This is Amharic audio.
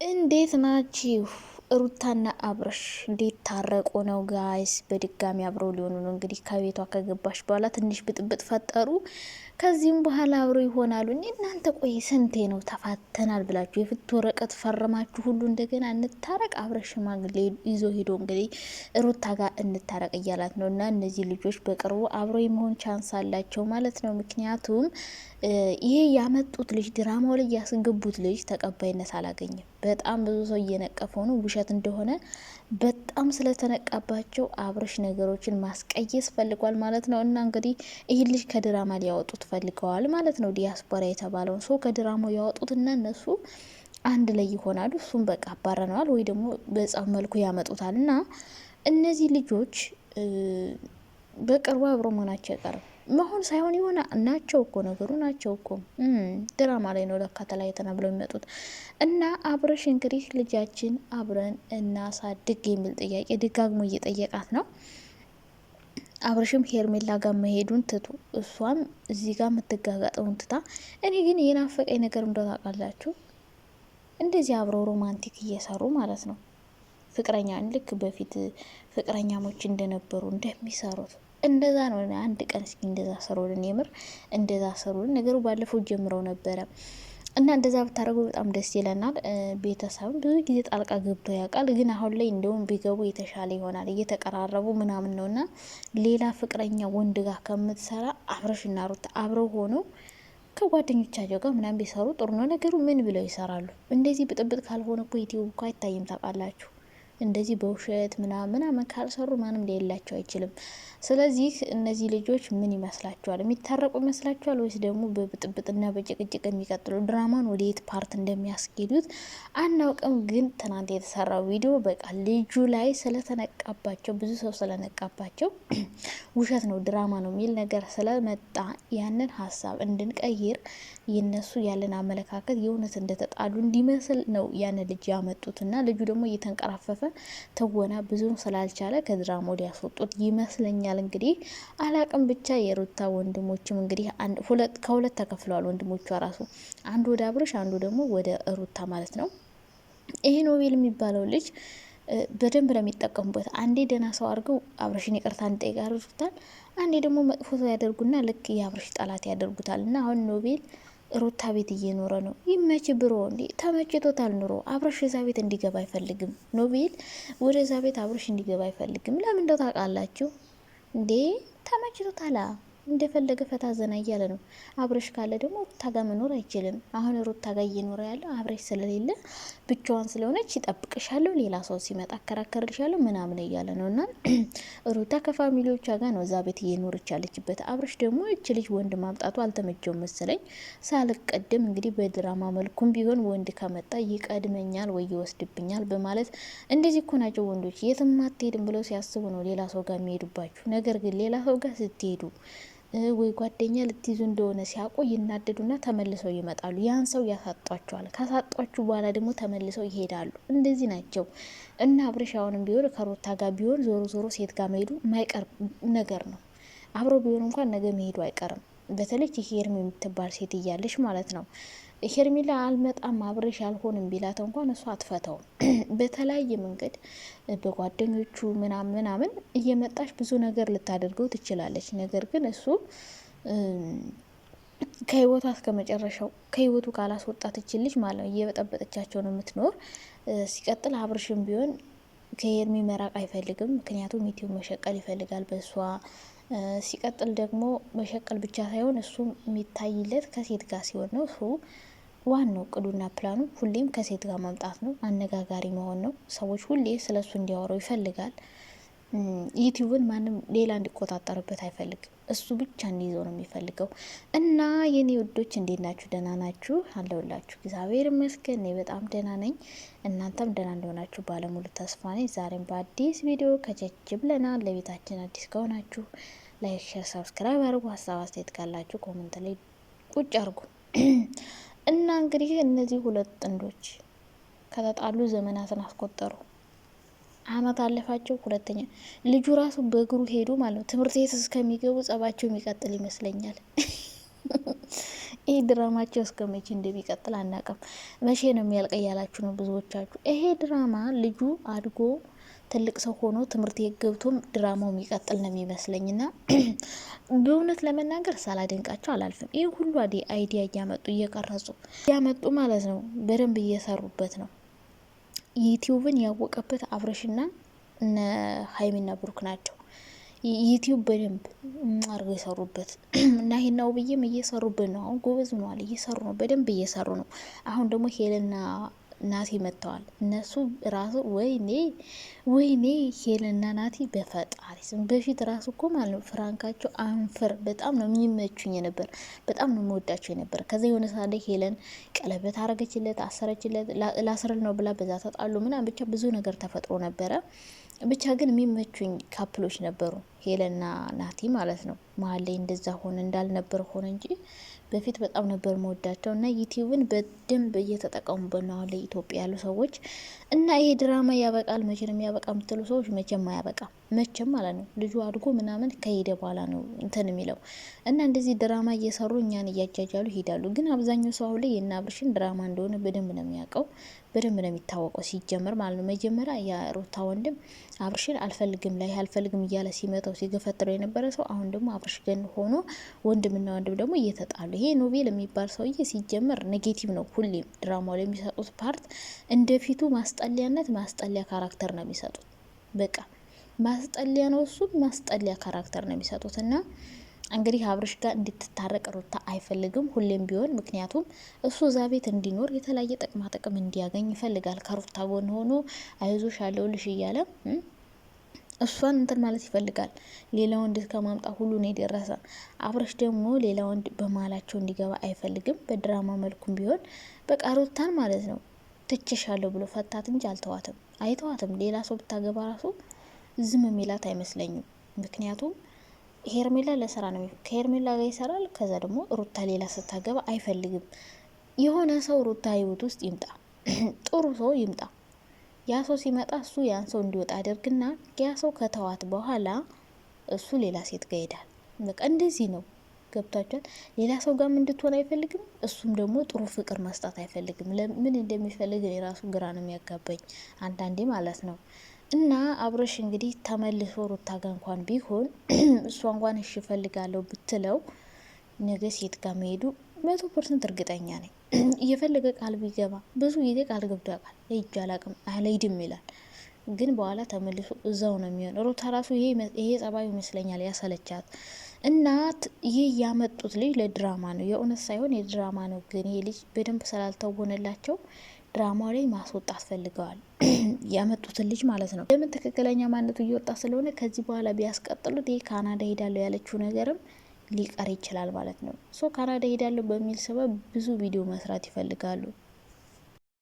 እንዴት ናችሁ? ሩታና አብርሽ እንዴት ታረቁ ነው ጋይስ? በድጋሚ አብረው ሊሆኑ ነው እንግዲህ። ከቤቷ ከገባሽ በኋላ ትንሽ ብጥብጥ ፈጠሩ። ከዚህም በኋላ አብረው ይሆናሉ። እናንተ ቆይ ስንቴ ነው ተፋተናል ብላችሁ የፍት ወረቀት ፈርማችሁ ሁሉ እንደገና እንታረቅ? አብርሽ ሽማግሌ ይዞ ሄዶ እንግዲህ ሩታ ጋር እንታረቅ እያላት ነው። እና እነዚህ ልጆች በቅርቡ አብረው የመሆን ቻንስ አላቸው ማለት ነው። ምክንያቱም ይሄ ያመጡት ልጅ ድራማው ላይ ያስገቡት ልጅ ተቀባይነት አላገኘም። በጣም ብዙ ሰው እየነቀፈው ነው ውሸት እንደሆነ በጣም ስለተነቃባቸው አብርሽ ነገሮችን ማስቀየስ ፈልጓል ማለት ነው። እና እንግዲህ ይህ ልጅ ከድራማ ሊያወጡት ፈልገዋል ማለት ነው። ዲያስፖራ የተባለውን ሰው ከድራማው ያወጡት እና እነሱ አንድ ላይ ይሆናሉ። እሱም በቃ አባረነዋል ወይ ደግሞ በጻፍ መልኩ ያመጡታል። እና እነዚህ ልጆች በቅርቡ አብሮ መሆናቸው አይቀርም። መሆን ሳይሆን የሆነ ናቸው እኮ ነገሩ ናቸው እኮ ድራማ ላይ ነው ለካ ተለያይተና ብለው የሚመጡት። እና አብርሽ እንግዲህ ልጃችን አብረን እናሳድግ የሚል ጥያቄ ደጋግሞ እየጠየቃት ነው። አብርሽም ሄርሜላ ጋር መሄዱን ትቱ እሷም እዚህ ጋር የምትጋጋጠውን ትታ፣ እኔ ግን የናፈቀኝ ነገር እንደው ታውቃላችሁ፣ እንደዚህ አብረው ሮማንቲክ እየሰሩ ማለት ነው። ፍቅረኛ ልክ በፊት ፍቅረኛሞች እንደነበሩ እንደሚሰሩት እንደዛ ነው። አንድ ቀን እስኪ እንደዛ ሰሩልን፣ የምር እንደዛ ሰሩልን። ነገሩ ባለፈው ጀምረው ነበረ እና እንደዛ ብታደርጉ በጣም ደስ ይለናል። ቤተሰብም ብዙ ጊዜ ጣልቃ ገብቶ ያውቃል፣ ግን አሁን ላይ እንደውም ቢገቡ የተሻለ ይሆናል። እየተቀራረቡ ምናምን ነውና ሌላ ፍቅረኛ ወንድ ጋር ከምትሰራ አብርሽና ሩታ አብረው ሆኖ ከጓደኞቻቸው ጋር ምናምን ቢሰሩ ጥሩ ነው። ነገሩ ምን ብለው ይሰራሉ? እንደዚህ ብጥብጥ ካልሆነ እኮ ዩቲዩብ እኮ አይታይም ታውቃላችሁ። እንደዚህ በውሸት ምናምን ካልሰሩ ማንም ሊየላቸው አይችልም። ስለዚህ እነዚህ ልጆች ምን ይመስላችኋል? የሚታረቁ ይመስላችኋል ወይስ ደግሞ በብጥብጥና በጭቅጭቅ የሚቀጥሉ ድራማን ወደ የት ፓርት እንደሚያስኬዱት አናውቅም። ግን ትናንት የተሰራው ቪዲዮ በቃ ልጁ ላይ ስለተነቃባቸው ብዙ ሰው ስለነቃባቸው ውሸት ነው ድራማ ነው የሚል ነገር ስለመጣ ያንን ሀሳብ እንድንቀይር የነሱ ያለን አመለካከት የእውነት እንደተጣሉ እንዲመስል ነው ያንን ልጅ ያመጡትና ልጁ ደግሞ እየተንቀራፈፈ ትወና ብዙም ስላልቻለ ከድራማ ወዲያ ያስወጡት ይመስለኛል። እንግዲህ አላቅም ብቻ የሩታ ወንድሞችም እንግዲህ ከሁለት ተከፍለዋል። ወንድሞቿ ራሱ አንዱ ወደ አብርሽ አንዱ ደግሞ ወደ ሩታ ማለት ነው። ይሄ ኖቤል የሚባለው ልጅ በደንብ ነው የሚጠቀሙበት። አንዴ ደህና ሰው አድርገው አብርሽን ይቅርታ እንጠይቅ ያደርጉታል፣ አንዴ ደግሞ መጥፎ ሰው ያደርጉና ልክ የአብርሽ ጠላት ያደርጉታል። እና አሁን ኖቤል ሩታ ቤት እየኖረ ነው። ይመች ብሮ እንዴ ተመችቶታል ኑሮ። አብርሽ እዛ ቤት እንዲገባ አይፈልግም። ኖቤል ወደ እዛ ቤት አብርሽ እንዲገባ አይፈልግም። ለምን እንደው ታውቃላችሁ እንዴ? ተመችቶታል። እንደፈለገ ፈታ ዘና እያለ ነው። አብርሽ ካለ ደግሞ ሩታ ጋር መኖር አይችልም። አሁን ሩታ ጋር እየኖረ ያለው አብርሽ ስለሌለ ብቻዋን ስለሆነች ይጠብቅሻለሁ፣ ሌላ ሰው ሲመጣ አከራከርልሻለሁ ምናምን እያለ ነው። እና ሩታ ከፋሚሊዎቿ ጋር ነው እዛ ቤት እየኖረች ያለችበት። አብርሽ ደግሞ እች ልጅ ወንድ ማምጣቱ አልተመቸውም መሰለኝ። ሳልቀድም እንግዲህ በድራማ መልኩም ቢሆን ወንድ ከመጣ ይቀድመኛል ወይ ይወስድብኛል በማለት እንደዚህ እኮ ናቸው ወንዶች። የትም አትሄድም ብለው ሲያስቡ ነው ሌላ ሰው ጋር የሚሄዱባችሁ። ነገር ግን ሌላ ሰው ጋር ስትሄዱ ወይ ጓደኛ ልትይዙ እንደሆነ ሲያውቁ ይናደዱና ተመልሰው ይመጣሉ። ያን ሰው ያሳጧቸዋል። ካሳጧችሁ በኋላ ደግሞ ተመልሰው ይሄዳሉ። እንደዚህ ናቸው። እና አብርሽ አሁንም ቢሆን ከሩታ ጋር ቢሆን ዞሮ ዞሮ ሴት ጋር መሄዱ የማይቀር ነገር ነው። አብሮ ቢሆን እንኳን ነገ መሄዱ አይቀርም። በተለይ ሄርሜ የምትባል ሴት እያለች ማለት ነው። ሄርሜላ አልመጣም አብርሽ አልሆንም ቢላት እንኳን እሷ አትፈታውም። በተለያየ መንገድ በጓደኞቹ ምናምን እየመጣች ብዙ ነገር ልታደርገው ትችላለች። ነገር ግን እሱ ከህይወቷ እስከ መጨረሻው ከህይወቱ ካላስወጣት ትችልች ማለት ነው። እየበጠበጠቻቸው ነው የምትኖር። ሲቀጥል አብርሽም ቢሆን ከሄርሜ መራቅ አይፈልግም። ምክንያቱም ዩቲዩብ መሸቀል ይፈልጋል በእሷ። ሲቀጥል ደግሞ መሸቀል ብቻ ሳይሆን እሱ የሚታይለት ከሴት ጋር ሲሆን ነው። እሱ ዋናው ቅዱና ፕላኑ ሁሌም ከሴት ጋር መምጣት ነው፣ አነጋጋሪ መሆን ነው። ሰዎች ሁሌ ስለሱ እንዲያወራው ይፈልጋል። ዩቲዩብን ማንም ሌላ እንዲቆጣጠርበት አይፈልግም። እሱ ብቻ እንዲይዘው ነው የሚፈልገው። እና የኔ ውዶች እንዴት ናችሁ? ደህና ናችሁ? አለሁላችሁ። እግዚአብሔር ይመስገን እኔ በጣም ደህና ነኝ። እናንተም ደህና እንደሆናችሁ ባለሙሉ ተስፋ ነኝ። ዛሬም በአዲስ ቪዲዮ ከቸች ብለናል። ለቤታችን አዲስ ከሆናችሁ ላይክ፣ ሼር፣ ሰብስክራይብ አድርጉ። ሀሳብ አስተያየት ካላችሁ ኮሜንት ላይ ቁጭ አድርጉ። እና እንግዲህ እነዚህ ሁለት ጥንዶች ከተጣሉ ዘመናትን አስቆጠሩ። አመት አለፋቸው። ሁለተኛ ልጁ ራሱ በእግሩ ሄዱ ማለት ነው። ትምህርት ቤት እስከሚገቡ ጸባቸው የሚቀጥል ይመስለኛል። ይሄ ድራማቸው እስከ መቼ እንደሚቀጥል አናውቅም። መቼ ነው የሚያልቅ እያላችሁ ነው ብዙዎቻችሁ። ይሄ ድራማ ልጁ አድጎ ትልቅ ሰው ሆኖ ትምህርት ገብቶም ድራማው የሚቀጥል ነው የሚመስለኝና በእውነት ለመናገር ሳላደንቃቸው አላልፍም። ይህ ሁሉ አይዲያ እያመጡ ማለት ነው። በደንብ እየሰሩበት ነው። ዩቲዩብን ያወቀበት አብረሽና እነ ሀይሚና ብሩክ ናቸው። ዩቲዩብ በደንብ አድርገው የሰሩበት እና ይሄናው ብዬም እየሰሩበት ነው። አሁን ጎበዝ ሆነዋል፣ እየሰሩ ነው፣ በደንብ እየሰሩ ነው። አሁን ደግሞ ሄልና ናቲ መጥተዋል። እነሱ ራሱ ወይኔ ሄልና ናቲ በፈጣሪ ስም በፊት ራሱ እኮ ማለት ነው ፍራንካቸው አንፍር በጣም ነው የሚመቹኝ ነበር፣ በጣም ነው የምወዳቸው ነበር። ከዛ የሆነ ሳለ ሄለን ቀለበት አረገችለት፣ አሰረችለት፣ ላስረል ነው ብላ በዛ ተጣሉ ምናምን፣ ብቻ ብዙ ነገር ተፈጥሮ ነበረ። ብቻ ግን የሚመቹኝ ካፕሎች ነበሩ ሄለና ናቲ ማለት ነው። መሀል ላይ እንደዛ ሆነ እንዳልነበር ሆነ እንጂ በፊት በጣም ነበር መወዳቸው እና ዩቲዩብን በደንብ እየተጠቀሙበት ነው አሁን ላይ ኢትዮጵያ ያሉ ሰዎች። እና ይሄ ድራማ ያበቃል መቼ ነው የሚያበቃ የምትሉ ሰዎች መቼም አያበቃም፣ መቼም ማለት ነው። ልጁ አድጎ ምናምን ከሄደ በኋላ ነው እንትን የሚለው እና እንደዚህ ድራማ እየሰሩ እኛን እያጃጃሉ ይሄዳሉ። ግን አብዛኛው ሰው አሁን ላይ የእነ አብርሽን ድራማ እንደሆነ በደንብ ነው የሚያውቀው፣ በደንብ ነው የሚታወቀው ሲጀመር ማለት ነው። መጀመሪያ የሩታ ወንድም አብርሽን አልፈልግም እያለ ሲመጣው ሲገፈጥረው የነበረ ሰው አሁን ደግሞ አብርሽ ገን ሆኖ ወንድምና ወንድም ደግሞ እየተጣሉ። ይሄ ኖቤል የሚባል ሰውዬ ሲጀመር ኔጌቲቭ ነው። ሁሌም ድራማው ላይ የሚሰጡት ፓርት እንደፊቱ ማስጠሊያ ካራክተር ነው የሚሰጡት። በቃ ማስጠሊያ ነው፣ እሱም ማስጠሊያ ካራክተር ነው የሚሰጡት እና እንግዲህ አብርሽ ጋር እንድትታረቅ ሩታ አይፈልግም ሁሌም ቢሆን። ምክንያቱም እሱ እዛ ቤት እንዲኖር የተለያየ ጥቅም እንዲያገኝ ይፈልጋል። ከሩታ ጎን ሆኖ አይዞሽ አለሁልሽ እያለ እሷን እንትን ማለት ይፈልጋል። ሌላ ወንድ ከማምጣት ሁሉ ነው የደረሰ። አብርሽ ደግሞ ሌላ ወንድ በመሀላቸው እንዲገባ አይፈልግም። በድራማ መልኩም ቢሆን በቃ ሩታን ማለት ነው ትችሻለሁ ብሎ ፈታት እንጂ አይተዋትም። ሌላ ሰው ብታገባ ራሱ ዝም የሚላት አይመስለኝም። ምክንያቱም ሄርሜላ ለስራ ነው፣ ከሄርሜላ ጋር ይሰራል። ከዛ ደግሞ ሩታ ሌላ ስታገባ አይፈልግም። የሆነ ሰው ሩታ ህይወት ውስጥ ይምጣ፣ ጥሩ ሰው ይምጣ። ያ ሰው ሲመጣ እሱ ያን ሰው እንዲወጣ ያደርግና ያ ሰው ከተዋት በኋላ እሱ ሌላ ሴት ጋር ይሄዳል። በቃ እንደዚህ ነው። ገብቷቸዋል። ሌላ ሰው ጋርም እንድትሆን አይፈልግም። እሱም ደግሞ ጥሩ ፍቅር መስጠት አይፈልግም። ለምን እንደሚፈልግ የራሱ ግራ ነው የሚያጋባኝ አንዳንዴ ማለት ነው። እና አብርሽ እንግዲህ ተመልሶ ሩታ ጋር እንኳን ቢሆን እሷ እንኳን እሺ እፈልጋለሁ ብትለው ነገ ሴት ጋር መሄዱ 100% እርግጠኛ ነኝ። እየፈለገ ቃል ቢገባ ብዙ ጊዜ ቃል ገብቶ ያውቃል። ሂጅ አላቅም አልሄድም ይላል። ግን በኋላ ተመልሶ እዛው ነው የሚሆን። ሩታ ራሱ ይሄ ጸባዩ ይመስለኛል ያሰለቻት። እና ይህ ያመጡት ልጅ ለድራማ ነው፣ የእውነት ሳይሆን የድራማ ነው። ግን ይሄ ልጅ በደንብ ስላልተወነላቸው ድራማው ላይ ማስወጣት ፈልገዋል። ያመጡትን ልጅ ማለት ነው። ለምን ትክክለኛ ማንነቱ እየወጣ ስለሆነ ከዚህ በኋላ ቢያስቀጥሉት ይህ ካናዳ ሄዳለሁ ያለችው ነገርም ሊቀር ይችላል ማለት ነው። ሶ ካናዳ ሄዳለሁ በሚል ሰበብ ብዙ ቪዲዮ መስራት ይፈልጋሉ።